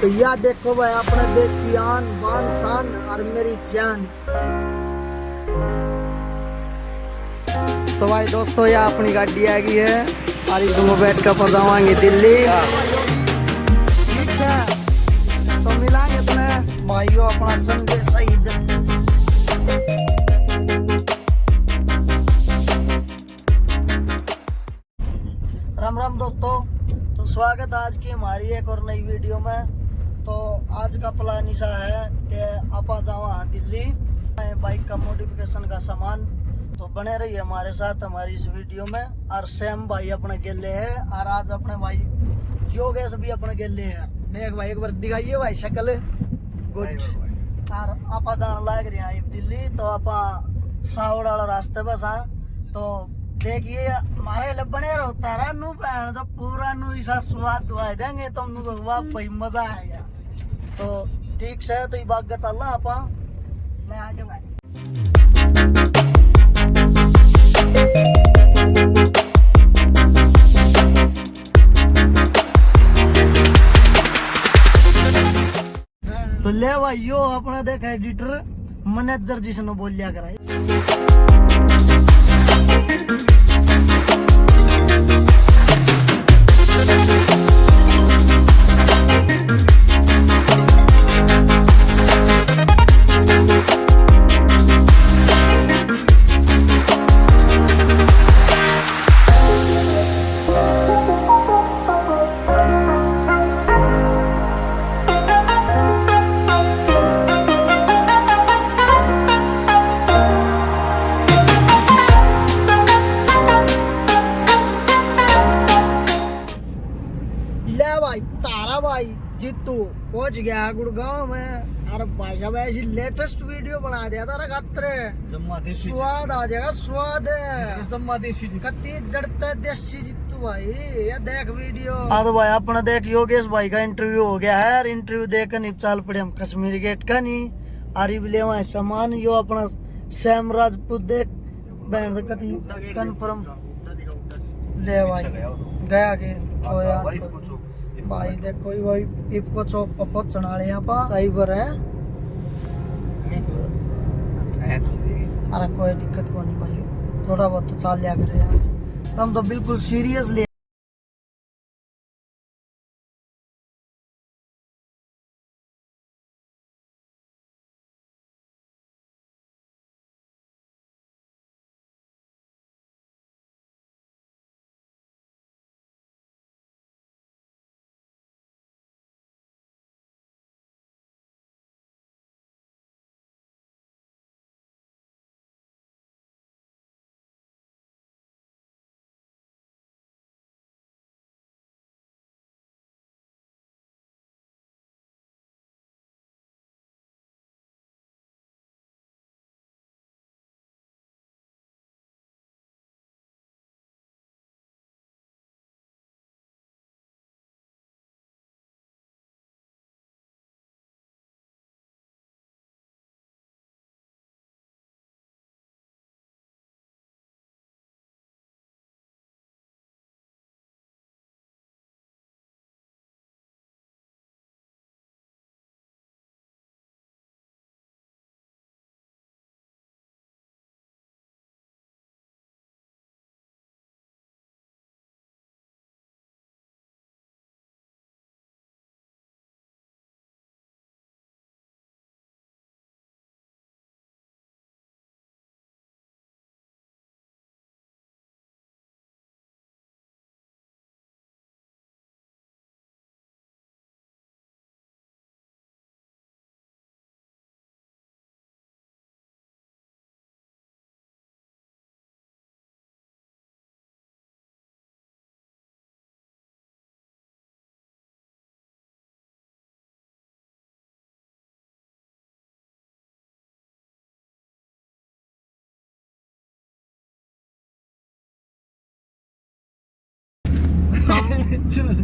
तो यह देखो भाई अपने देश की आन बान शान और मेरी जान। तो भाई दोस्तों यह अपनी गाड़ी आ गई है और इसमें बैठ कर पहुंचाएंगे दिल्ली। ठीक है तो मिलाएंगे तुम्हें भाइयों अपना संजय शहीद। राम राम दोस्तों, तो स्वागत है आज की हमारी एक और नई वीडियो में। तो आज का प्लान ऐसा है कि आप जावा दिल्ली बाइक का मॉडिफिकेशन का सामान। तो बने रहिए हमारे साथ हमारी इस वीडियो में। और सैम भाई अपने गेले है और आज अपने भाई योगेश भी अपने गेले है। देख भाई एक बार दिखाइए भाई शक्ल गुड। और आप जान लग रहे हैं दिल्ली, तो आप सावड़ वाला रास्ते बस। हाँ तो देखिए हमारे लिए बने रहता है नू पैन जो पूरा नू ऐसा स्वाद दुआ देंगे तो नू वाह भाई मजा आएगा। तो ठीक से तो ये बात का चल रहा आप मैं आ जाऊंगा। तो ले भाई यो अपना देखा एडिटर मैनेजर जिसने बोल लिया करा। भाई तारा भाई जीतू पहुंच गया गुड़गांव में। अरे भाई साहब ऐसी लेटेस्ट वीडियो बना दिया था खतरे स्वाद आ जाएगा स्वाद कत्ती जड़ता देसी जीतू भाई। ये देख वीडियो। तो भाई अपना देख योगेश भाई का इंटरव्यू हो गया है। इंटरव्यू देकर नहीं चल पड़े हम कश्मीर गेट का नहीं आरिफ ले वहां सामान यो अपना सैम राजपूत देख बैंड कती कन्फर्म ले भाई गया के तो यार भाई देखो भाई इपको चौक पर पहुंचने वाले यहाँ पर साइबर है। अरे कोई दिक्कत को नहीं भाई, थोड़ा बहुत तो चाल लिया करे यार। हम तो बिल्कुल सीरियसली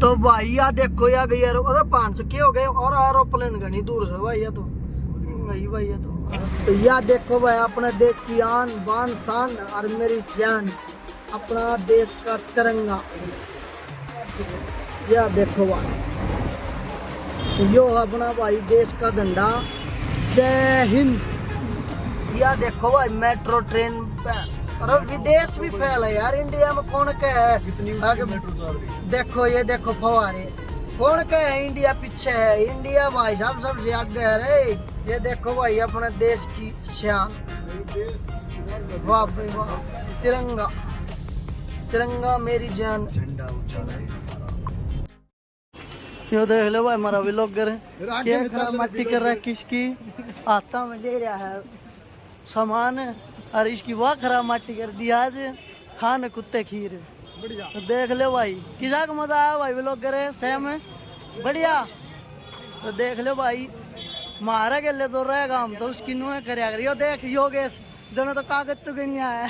तो भाई यार देखो यार गई यार। अरे 500 के हो गए और एरोप्लेन घनी दूर से भाई तो गई भाई तो यार देखो भाई अपने देश की आन बान शान और मेरी जान अपना देश का तिरंगा। यार देखो भाई यो अपना भाई देश का झंडा, जय हिंद। या देखो भाई मेट्रो ट्रेन, अरे विदेश भी फैला यार, इंडिया में कौन क्या है आगे। देखो ये देखो फवारे, कौन क्या है, इंडिया पीछे है, इंडिया भाई साहब सबसे आगे है रे। ये देखो भाई अपने देश की शान, वाह भाई वाह, तिरंगा तिरंगा मेरी जान। यो देख लो भाई हमारा व्लॉगर क्या खराब मट्टी कर रहा है, किसकी आता में ले रहा है सामान, और इसकी वाह खराब मट्टी कर दी आज, खान कुत्ते खीर। तो देख लो भाई किसा का मजा आया भाई, व्लॉगर है सेम है बढ़िया। तो देख लो भाई मारा के ले जो रहेगा हम तो उसकी नुह करे। अगर यो देख योगेश दोनों तो कागज चुगनिया है।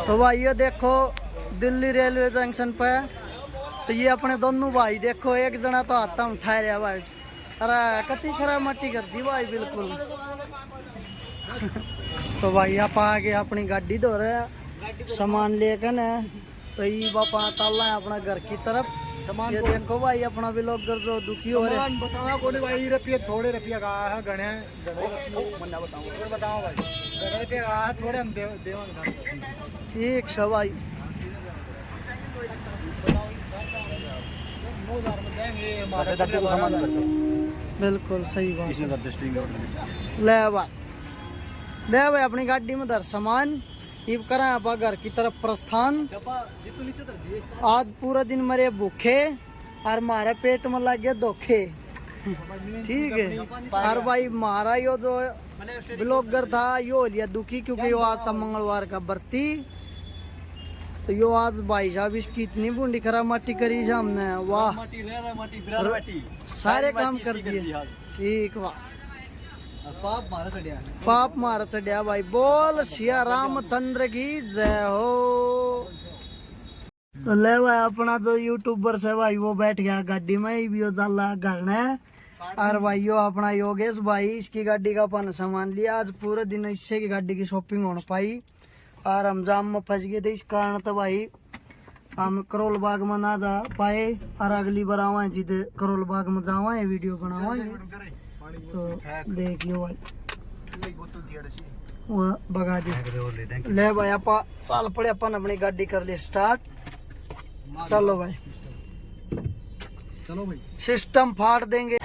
तो भाई ये देखो दिल्ली रेलवे जंक्शन पे, तो ये अपने दोनों भाई देखो, एक जना तो हाथ में उठा रहा भाई, अरे कति खराब मट्टी कर दी भाई बिल्कुल। तो भाई आप आगे अपनी गाड़ी धो रहे हैं सामान लेकर न, तो ये बापा ताला है अपना घर की तरफ। ये देखो भाई अपना व्लॉगर जो दुखी हो रहे हैं, बताओ कोने भाई रुपये थोड़े रुपया का है, गणे बताओ भाई गणे रुपया का है, थोड़े हम देवांगे ठीक है भाई। बिल्कुल सही बात। ले भाई अपनी गाड़ी में धर सामान, इब करें आप घर की तरफ प्रस्थान। आज पूरा दिन मरे भूखे और हमारे पेट में लगे धोखे, ठीक है। और भाई हमारा यो जो ब्लॉगर था यो लिया दुखी, क्योंकि यो आज था मंगलवार का बर्ती। तो यो आज भाई साहब इसकी इतनी बूंदी खराब मट्टी करी हमने, वाह सारे काम कर दिए, ठीक वाह। पाप मारा चढ़िया भाई, बोल सिया रामचंद्र की जय हो। तो ले भाई अपना जो यूट्यूबर से भाई वो बैठ गया गाड़ी में, भी जाला घर है। और भाई यो अपना योगेश भाई, इसकी गाड़ी का अपन सामान लिया, आज पूरे दिन इससे की गाड़ी की शॉपिंग हो पाई, और हम जाम में फंस गए थे। इस कारण तो भाई हम करोल बाग में ना जा पाए, और अगली बार आवा जिधे करोल बाग में जावा वीडियो बनावाएंगे। तो देख लो भाई वो भगा दी। ले भाई आप चल पड़े, अपन अपनी गाड़ी कर ली स्टार्ट। चलो भाई, चलो भाई सिस्टम फाड़ देंगे।